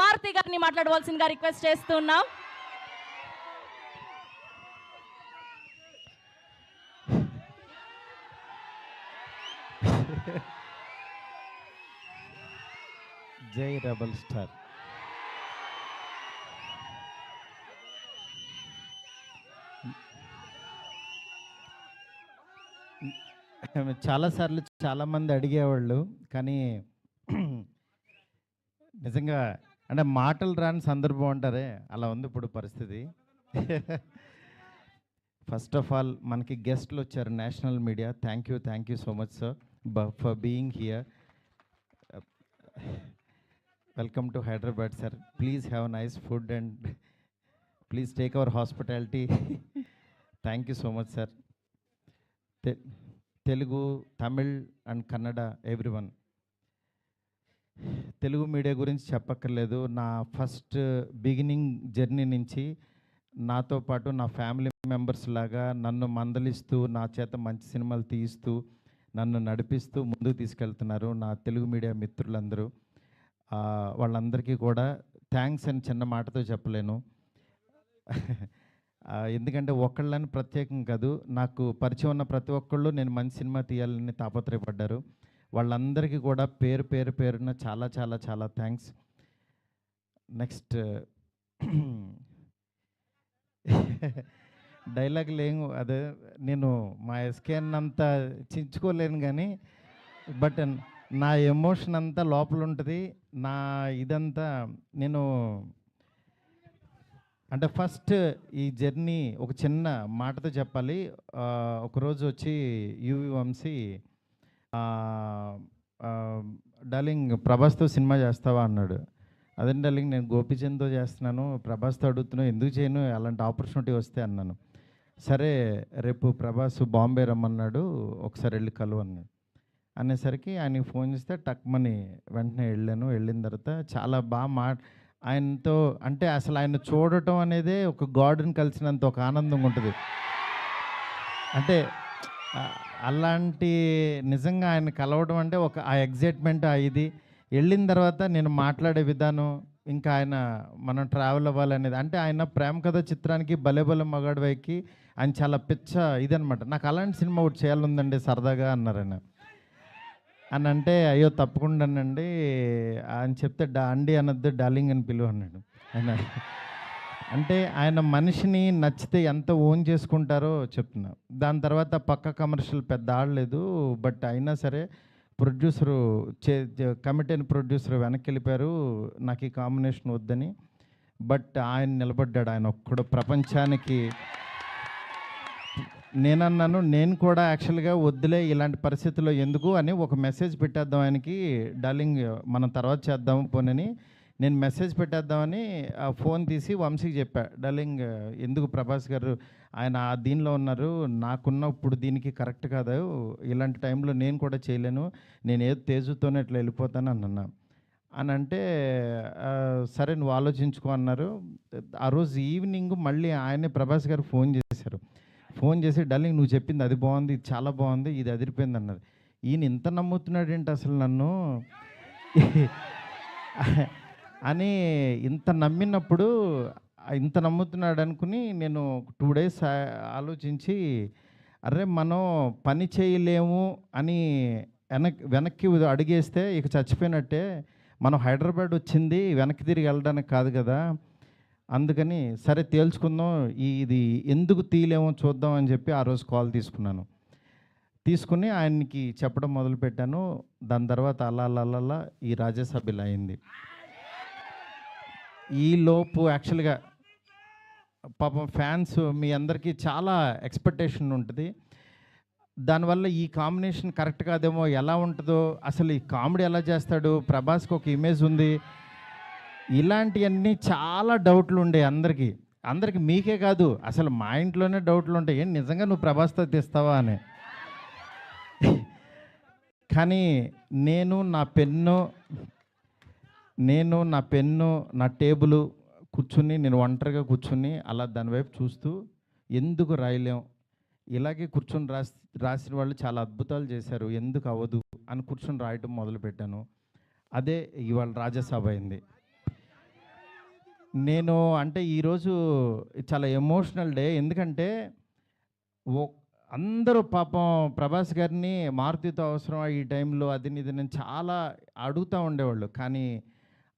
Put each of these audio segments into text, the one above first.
మారుతి గారిని మాట్లాడవలసిందిగా రిక్వెస్ట్ చేస్తున్నాం. జై రెబల్ స్టార్. చాలాసార్లు చాలామంది అడిగేవాళ్ళు, కానీ నిజంగా అంటే మాటలు రాని సందర్భం అంటారే, అలా ఉంది ఇప్పుడు పరిస్థితి. ఫస్ట్ ఆఫ్ ఆల్ మనకి గెస్ట్లు వచ్చారు, national media. Thank you so much sir for being here. Welcome to Hyderabad sir. Please have nice food and please take our hospitality. Thank you so much sir. Telugu, Tamil and Kannada everyone. Telugu media గురించి చెప్పక్కర్లేదు. నా first beginning journey నుంచి నాతో పాటు నా family members లాగా నన్ను మందలిస్తూ, నా చేత మంచి సినిమాలు తీయిస్తూ, నన్ను నడిపిస్తూ ముందుకు తీసుకెళ్తున్నారు నా తెలుగు మీడియా మిత్రులందరూ. వాళ్ళందరికీ కూడా థ్యాంక్స్ అని చిన్న మాటతో చెప్పలేను. ఎందుకంటే ఒక్కళ్ళని ప్రత్యేకం కాదు, నాకు పరిచయం ఉన్న ప్రతి ఒక్కళ్ళు నేను మంచి సినిమా తీయాలని తాపత్రయపడ్డారు. వాళ్ళందరికీ కూడా పేరున చాలా చాలా చాలా థ్యాంక్స్. నెక్స్ట్ డైలాగ్ లేవు, అదే నేను మా ఎస్కేన్ అంతా చించుకోలేను, కానీ బట్ నా ఎమోషన్ అంతా లోపల ఉంటుంది. నా ఇదంతా నేను అంటే ఫస్ట్ ఈ జర్నీ ఒక చిన్న మాటతో చెప్పాలి. ఒకరోజు వచ్చి యువి వంశీ, డార్లింగ్ ప్రభాస్తో సినిమా చేస్తావా అన్నాడు. అదే డార్లింగ్ నేను గోపీచంద్తో చేస్తున్నాను, ప్రభాస్తో అడుగుతున్నావు, ఎందుకు చేయను, అలాంటి ఆపర్చునిటీ వస్తే అన్నాను. సరే రేపు ప్రభాస్ బాంబే రమ్మన్నాడు, ఒకసారి వెళ్ళి కలువు అన్నాడు. అనేసరికి ఆయనకి ఫోన్ చేస్తే టక్మని వెంటనే వెళ్ళాను. వెళ్ళిన తర్వాత చాలా బాగా ఆయనతో అంటే అసలు ఆయన చూడటం అనేది ఒక గాడ్ని కలిసినంత ఒక ఆనందంగా ఉంటుంది. అంటే అలాంటి నిజంగా ఆయన కలవడం అంటే ఒక ఆ ఎగ్జైట్మెంట్ ఇది. వెళ్ళిన తర్వాత నేను మాట్లాడే విధానం, ఇంకా ఆయన మనం ట్రావెల్ అవ్వాలనేది, అంటే ఆయన ప్రేమ కథ చిత్రానికి భలే భలే మగాడివైకి ఆయన చాలా పిచ్చ ఇదనమాట. నాకు అలాంటి సినిమా ఒకటి చేయాలందండి సరదాగా అన్నారు ఆయన. అని అంటే అయ్యో తప్పకుండానండి అని చెప్తే అండి అనద్దు డార్లింగ్ అని పిలువ అన్నాడు ఆయన. అంటే ఆయన మనిషిని నచ్చితే ఎంత ఓన్ చేసుకుంటారో చెప్తున్నా. దాని తర్వాత పక్క కమర్షియల్ పెద్ద ఆడలేదు, బట్ అయినా సరే ప్రొడ్యూసరు కమిటీ అయిన ప్రొడ్యూసర్ వెనక్కి వెళ్ళిపోయారు నాకు ఈ కాంబినేషన్ వద్దని. బట్ ఆయన నిలబడ్డాడు, ఆయన ఒక్కడు ప్రపంచానికి. నేనన్నాను నేను కూడా యాక్చువల్గా వద్దులే ఇలాంటి పరిస్థితుల్లో ఎందుకు అని ఒక మెసేజ్ పెట్టేద్దాం ఆయనకి, డార్లింగ్ మనం తర్వాత చేద్దాం పోనని నేను మెసేజ్ పెట్టేద్దామని ఫోన్ తీసి వంశీకి చెప్పా, డార్లింగ్ ఎందుకు ప్రభాస్ గారు ఆయన దీనిలో ఉన్నారు, నాకున్న ఇప్పుడు దీనికి కరెక్ట్ కాదు, ఇలాంటి టైంలో నేను కూడా చేయలేను, నేను ఏదో తేజుతోనే ఇట్లా వెళ్ళిపోతాను అన్నా. అని అంటే సరే నువ్వు ఆలోచించుకో అన్నారు. ఆ రోజు ఈవినింగ్ మళ్ళీ ఆయనే ప్రభాస్ గారు ఫోన్ చేశారు. ఫోన్ చేసి డార్లింగ్ నువ్వు చెప్పింది అది బాగుంది, ఇది చాలా బాగుంది, ఇది అదిరిపోయింది అన్నారు. ఈయన ఇంత నమ్ముతున్నాడు ఏంటి అసలు నన్ను అని ఇంత నమ్మినప్పుడు, ఇంత నమ్ముతున్నాడు అనుకుని నేను 2 days ఆలోచించి, అరే మనం పని చేయలేము అని వెనక్కి అడిగేస్తే ఇక చచ్చిపోయినట్టే, మనం హైదరాబాద్ వచ్చింది వెనక్కి తిరిగి వెళ్ళడానికి కాదు కదా, అందుకని సరే తేల్చుకుందాం, ఇది ఎందుకు తీయలేమో చూద్దాం అని చెప్పి ఆ రోజు కాల్ తీసుకుని ఆయనకి చెప్పడం మొదలుపెట్టాను. దాని తర్వాత అలా ఈ రాజ్యసభ ఇలా అయింది. ఈలోపు యాక్చువల్గా పాపం ఫ్యాన్స్ మీ అందరికీ చాలా ఎక్స్పెక్టేషన్ ఉంటుంది, దానివల్ల ఈ కాంబినేషన్ కరెక్ట్ కాదేమో, ఎలా ఉంటుందో, అసలు ఈ కామెడీ ఎలా చేస్తాడు, ప్రభాస్కి ఒక ఇమేజ్ ఉంది, ఇలాంటివన్నీ చాలా డౌట్లు ఉండే అందరికీ మీకే కాదు అసలు మా ఇంట్లోనే డౌట్లు ఉంటాయి, ఏం నిజంగా నువ్వు ప్రభాస్తో తీస్తావా అని. కానీ నేను నా పెన్ను నా టేబుల్ కూర్చుని, నేను ఒంటరిగా కూర్చుని అలా దాని వైపు చూస్తూ ఎందుకు రాయలేం, ఇలాగే కూర్చొని రాసిన వాళ్ళు చాలా అద్భుతాలు చేశారు, ఎందుకు అవ్వదు అని కూర్చొని రాయటం మొదలుపెట్టాను. అదే ఇవాళ రాజ్యసభ అయింది. నేను అంటే ఈరోజు చాలా ఎమోషనల్ డే. ఎందుకంటే ఒ అందరూ పాపం ప్రభాస్ గారిని మారుతితో అవసరమా ఈ టైంలో అది ఇది నేను చాలా అడుగుతా ఉండేవాళ్ళు. కానీ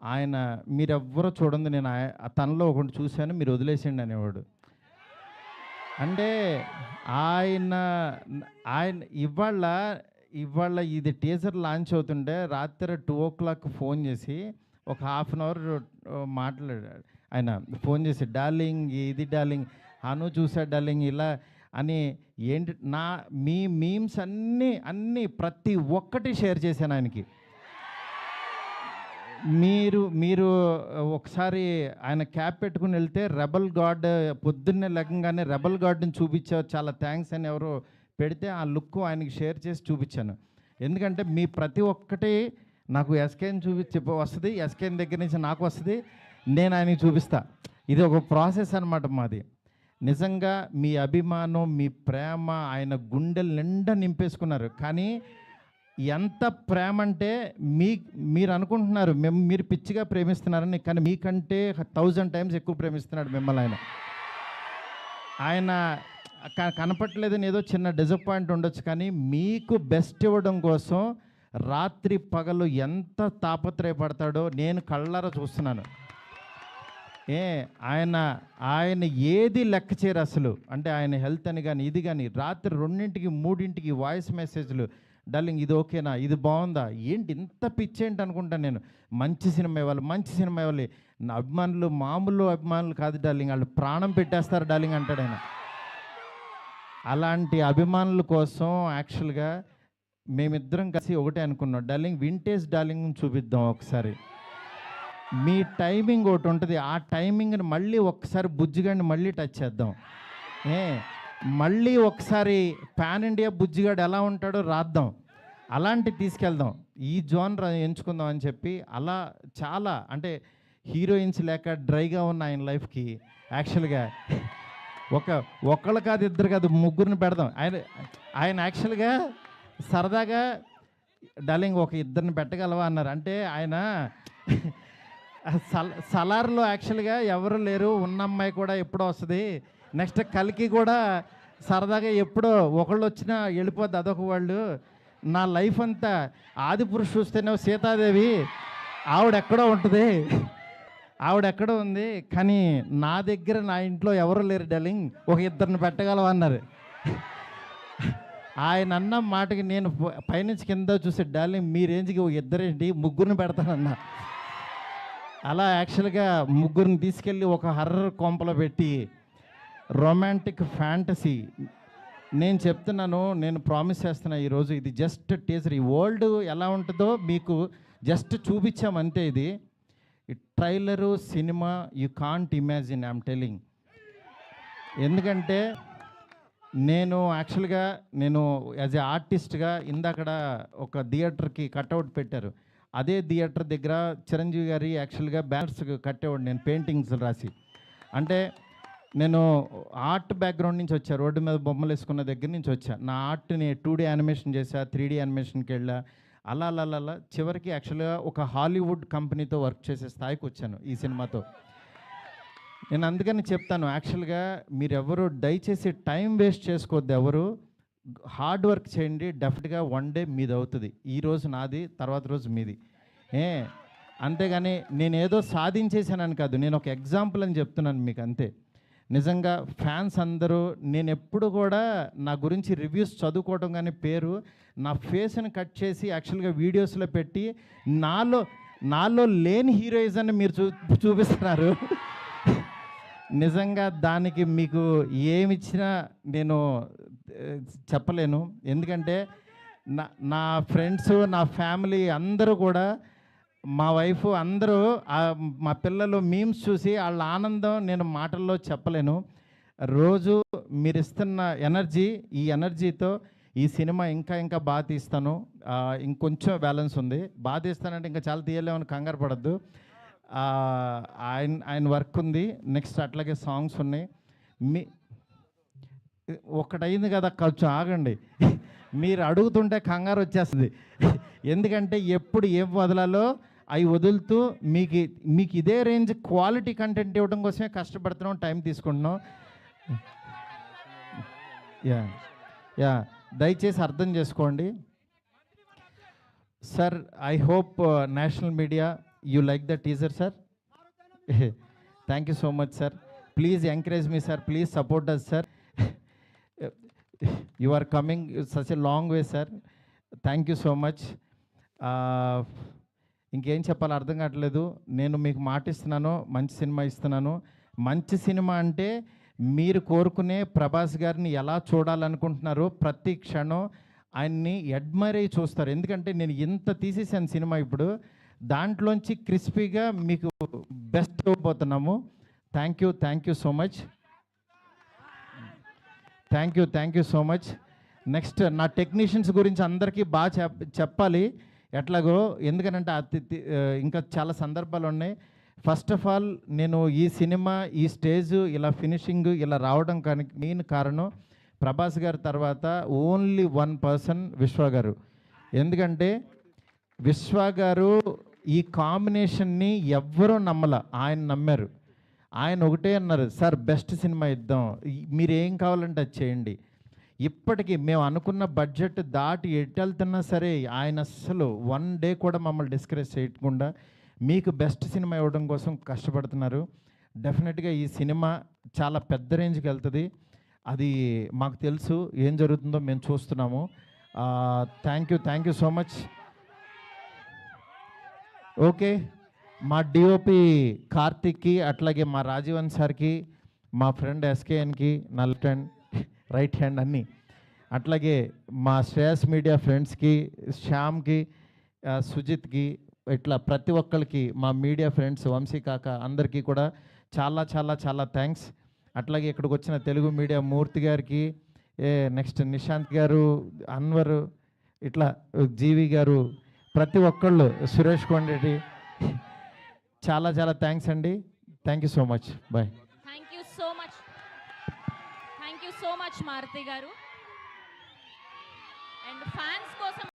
ఆయన మీరెవ్వరూ చూడండి నేను తనలో ఒకటి చూశాను మీరు వదిలేసేయండి అనేవాడు. అంటే ఆయన ఆయన ఇవాళ ఇవాళ ఇది టీజర్ లాంచ్ అవుతుంటే రాత్రి 2:00 ఫోన్ చేసి ఒక హాఫ్ అన్ అవర్ మాట్లాడాడు. ఆయన ఫోన్ చేసి డార్లింగ్ ఇది డార్లింగ్ అను చూసా డార్లింగ్ ఇలా అని ఏంటి మీ మీమ్స్ అన్నీ ప్రతి ఒక్కటి షేర్ చేశాను ఆయనకి. మీరు ఒకసారి ఆయన క్యాప్ పెట్టుకుని వెళ్తే రెబల్ గాడ్ పొద్దున్నే లెగ్గంగానే రెబల్ గాడ్ని చూపించావు చాలా థ్యాంక్స్ అని ఎవరో పెడితే ఆ లుక్ ఆయనకి షేర్ చేసి చూపించాను. ఎందుకంటే మీ ప్రతి ఒక్కటి నాకు ఎస్కేని వస్తుంది, ఎస్కేన్ దగ్గర నుంచి నాకు వస్తుంది, నేను ఆయనకి చూపిస్తా. ఇది ఒక ప్రాసెస్ అనమాట మాది. నిజంగా మీ అభిమానం మీ ప్రేమ ఆయన గుండెలు నిండా నింపేసుకున్నారు. కానీ ఎంత ప్రేమ అంటే మీరు అనుకుంటున్నారు మీరు పిచ్చిగా ప్రేమిస్తున్నారని, కానీ మీకంటే 1000 టైమ్స్ ఎక్కువ ప్రేమిస్తున్నాడు మిమ్మల్ని ఆయన. ఆయన కనపట్లేదని ఏదో చిన్న డిసప్పాయింట్ ఉండొచ్చు, కానీ మీకు బెస్ట్ ఇవ్వడం కోసం రాత్రి పగలు ఎంత తాపత్రయపడతాడో నేను కళ్ళారా చూస్తున్నాను. ఆయన ఏది లెక్క చేయరు అసలు. అంటే ఆయన హెల్త్ అని కానీ ఇది కానీ రాత్రి 2ంటికి 3ంటికి వాయిస్ మెసేజ్లు, డార్లింగ్ ఇది ఓకేనా, ఇది బాగుందా, ఏంటి ఇంత పిచ్చేంటి అనుకుంటాను నేను. మంచి సినిమా ఇవ్వాలి నా అభిమానులు మామూలు అభిమానులు కాదు డార్లింగ్, వాళ్ళు ప్రాణం పెట్టేస్తారు డార్లింగ్ అంటాడు ఆయన. అలాంటి అభిమానుల కోసం యాక్చువల్గా మేమిద్దరం కలిసి ఒకటే అనుకున్నాం, డార్లింగ్ వింటేజ్ డార్లింగ్ చూపిద్దాం ఒకసారి. మీ టైమింగ్ ఒకటి ఉంటుంది, ఆ టైమింగ్ని మళ్ళీ ఒకసారి బుజ్జిగాడిని మళ్ళీ టచ్ చేద్దాం. మళ్ళీ ఒకసారి పాన్ ఇండియా బుజ్జిగాడు ఎలా ఉంటాడో రాద్దాం, అలాంటి తీసుకెళ్దాం, ఈ జోనర్ ఎంచుకుందాం అని చెప్పి అలా చాలా అంటే హీరోయిన్స్ లేక డ్రైగా ఉన్న ఆయన లైఫ్కి యాక్చువల్గా ఒకళ్ళు కాదు ఇద్దరు కాదు ముగ్గురిని పెడదాం. ఆయన యాక్చువల్గా సరదాగా డార్లింగ్ ఒక ఇద్దరిని పెట్టగలవా అన్నారు. అంటే ఆయన సలార్లో యాక్చువల్గా ఎవరు లేరు, ఉన్న అమ్మాయి కూడా ఎప్పుడో వస్తుంది, నెక్స్ట్ కలికి కూడా సరదాగా ఎప్పుడో ఒకళ్ళు వచ్చినా వెళ్ళిపోద్ది అదొక వాళ్ళు. నా లైఫ్ అంతా ఆదిపురుషు చూస్తేనే సీతాదేవి ఆవిడెక్కడో ఉంటుంది, ఆవిడెక్కడో ఉంది, కానీ నా దగ్గర నా ఇంట్లో ఎవరు లేరు డార్లింగ్, ఒక ఇద్దరిని పెట్టగలవా అన్నారు. ఆయన అన్న మాటకి నేను పైనుంచి కింద చూసే డార్లింగ్ మీ రేంజ్కి ఒక ఇద్దరేంటి ముగ్గురిని పెడతానన్నా. అలా యాక్చువల్గా ముగ్గురిని తీసుకెళ్ళి ఒక హర్రర్ కొంపలో పెట్టి రొమాంటిక్ ఫ్యాంటసీ నేను చెప్తున్నాను, నేను ప్రామిస్ చేస్తున్నా ఈరోజు ఇది జస్ట్ టీజర్. ఈ వరల్డ్ ఎలా ఉంటుందో మీకు జస్ట్ చూపించామంతే. ఇది trailer cinema you can't imagine, I'm telling. ఎందుకంటే నేను యాక్చువల్గా యాజ్ ఏ ఆర్టిస్ట్గా ఇందాకడ ఒక థియేటర్కి కట్అవుట్ పెట్టారు, అదే థియేటర్ దగ్గర చిరంజీవి గారి యాక్చువల్గా బ్యానర్స్ కట్టేవాడు నేను పెయింటింగ్స్ రాసి. అంటే నేను ఆర్ట్ బ్యాక్గ్రౌండ్ నుంచి వచ్చా, రోడ్డు మీద బొమ్మలు వేసుకున్న దగ్గర నుంచి వచ్చా. నా ఆర్ట్ని 2D యానిమేషన్ చేశా, 3D యానిమేషన్కి వెళ్ళా, అలా చివరికి యాక్చువల్గా ఒక హాలీవుడ్ కంపెనీతో వర్క్ చేసే స్థాయికి వచ్చాను ఈ సినిమాతో. నేను అందుకని చెప్తాను యాక్చువల్గా మీరెవరు దయచేసి టైం వేస్ట్ చేసుకోవద్దు, ఎవరు హార్డ్ వర్క్ చేయండి, డెఫినెట్గా వన్ డే మీది అవుతుంది. ఈరోజు నాది, తర్వాత రోజు మీది. అంతేగాని నేనేదో సాధించేసానని కాదు, నేను ఒక ఎగ్జాంపుల్ అని చెప్తున్నాను మీకు అంతే. నిజంగా ఫ్యాన్స్ అందరూ నేను ఎప్పుడు కూడా నా గురించి రివ్యూస్ చదువుకోవడం కానీ పేరు నా ఫేస్ని కట్ చేసి యాక్చువల్గా వీడియోస్లో పెట్టి నాలో లేని హీరోయిజాన్ని మీరు చూపిస్తున్నారు. నిజంగా దానికి మీకు ఏమిచ్చినా నేను చెప్పలేను. ఎందుకంటే నా ఫ్రెండ్స్ నా ఫ్యామిలీ అందరూ కూడా మా వైఫ్ అందరూ మా పిల్లలు మీమ్స్ చూసి వాళ్ళ ఆనందం నేను మాటల్లో చెప్పలేను. రోజు మీరు ఇస్తున్న ఎనర్జీ, ఈ ఎనర్జీతో ఈ సినిమా ఇంకా బాగా తీస్తాను. ఇంకొంచెం బ్యాలెన్స్ ఉంది, బాగా తీస్తానంటే ఇంకా చాలా తీయలేమని కంగారు పడద్దు. ఆయన వర్క్ ఉంది, నెక్స్ట్ అట్లాగే సాంగ్స్ ఉన్నాయి. ఒకటైంది కదా, కొంచెం ఆగండి. మీరు అడుగుతుంటే కంగారు వచ్చేస్తుంది. ఎందుకంటే ఎప్పుడు ఏం వదలాలో అవి వదులుతూ మీకు ఇదే రేంజ్ క్వాలిటీ కంటెంట్ ఇవ్వడం కోసమే కష్టపడుతున్నాం, టైం తీసుకుంటున్నాం. యా యా దయచేసి అర్థం చేసుకోండి sir. I hope national media you like the teaser sir. Thank you so much sir. Please encourage me sir, please support us sir. You are coming such a long way sir. Thank you so much. ఇంకేం చెప్పాలో అర్థం కావట్లేదు. నేను మీకు మాట ఇస్తున్నాను, మంచి cinema ఇస్తున్నాను. మంచి సినిమా అంటే మీరు కోరుకునే ప్రభాస్ గారిని ఎలా చూడాలనుకుంటున్నారో ప్రతి క్షణం ఆయన్ని అడ్మైర్ అయ్యి చూస్తారు. ఎందుకంటే నేను ఇంత తీసేసాను సినిమా, ఇప్పుడు దాంట్లోంచి క్రిస్పీగా మీకు బెస్ట్ ఇవ్వబోతున్నాము. Thank you so much. Thank you so much. Next నా టెక్నీషియన్స్ గురించి అందరికీ బాగా చెప్పాలి ఎట్లాగో, ఎందుకనంటే ఇంకా చాలా సందర్భాలు ఉన్నాయి. ఫస్ట్ ఆఫ్ ఆల్ నేను ఈ సినిమా ఈ స్టేజ్ ఇలా ఫినిషింగ్ ఇలా రావడం కానీ మెయిన్ కారణం ప్రభాస్ గారి తర్వాత ఓన్లీ వన్ పర్సన్ విశ్వ గారు. ఎందుకంటే విశ్వ గారు ఈ కాంబినేషన్ని ఎవ్వరూ ఆయన నమ్మారు. ఆయన ఒకటే అన్నారు, సార్ బెస్ట్ సినిమా ఇద్దాం, మీరు ఏం కావాలంటే అది చేయండి. ఇప్పటికీ మేము అనుకున్న బడ్జెట్ దాటి ఎట్టెళ్తున్నా సరే ఆయన అస్సలు వన్ డే కూడా మమ్మల్ని డిస్కరేజ్ చేయకుండా మీకు బెస్ట్ సినిమా ఇవ్వడం కోసం కష్టపడుతున్నారు. డెఫినెట్గా ఈ సినిమా చాలా పెద్ద రేంజ్కి వెళ్తుంది. అది మాకు తెలుసు, ఏం జరుగుతుందో మేము చూస్తున్నాము. Thank you so much. Okay, మా డిఓపి కార్తిక్కి, అట్లాగే మా రాజీవన్ సార్కి, మా ఫ్రెండ్ ఎస్కేఎన్కి, నా లెఫ్ట్ హ్యాండ్ రైట్ హ్యాండ్ అన్నీ, అట్లాగే మా శ్రేయస్ మీడియా ఫ్రెండ్స్కి, శ్యామ్కి, సుజిత్కి, ఇట్లా ప్రతి ఒక్కరికి, మా మీడియా ఫ్రెండ్స్ వంశీ కాక అందరికీ కూడా చాలా చాలా చాలా థ్యాంక్స్. అట్లాగే ఇక్కడికి వచ్చిన తెలుగు మీడియా మూర్తి గారికి, నెక్స్ట్ నిశాంత్ గారు, అన్వర్, ఇట్లా జీవి గారు, ప్రతి ఒక్కళ్ళు, సురేష్ కొండరెడ్డి, చాలా చాలా థ్యాంక్స్ అండి. Thank you so much. Bye. Thank you so much Maruti గారు. అండ్ ఫ్యాన్స్ కోసం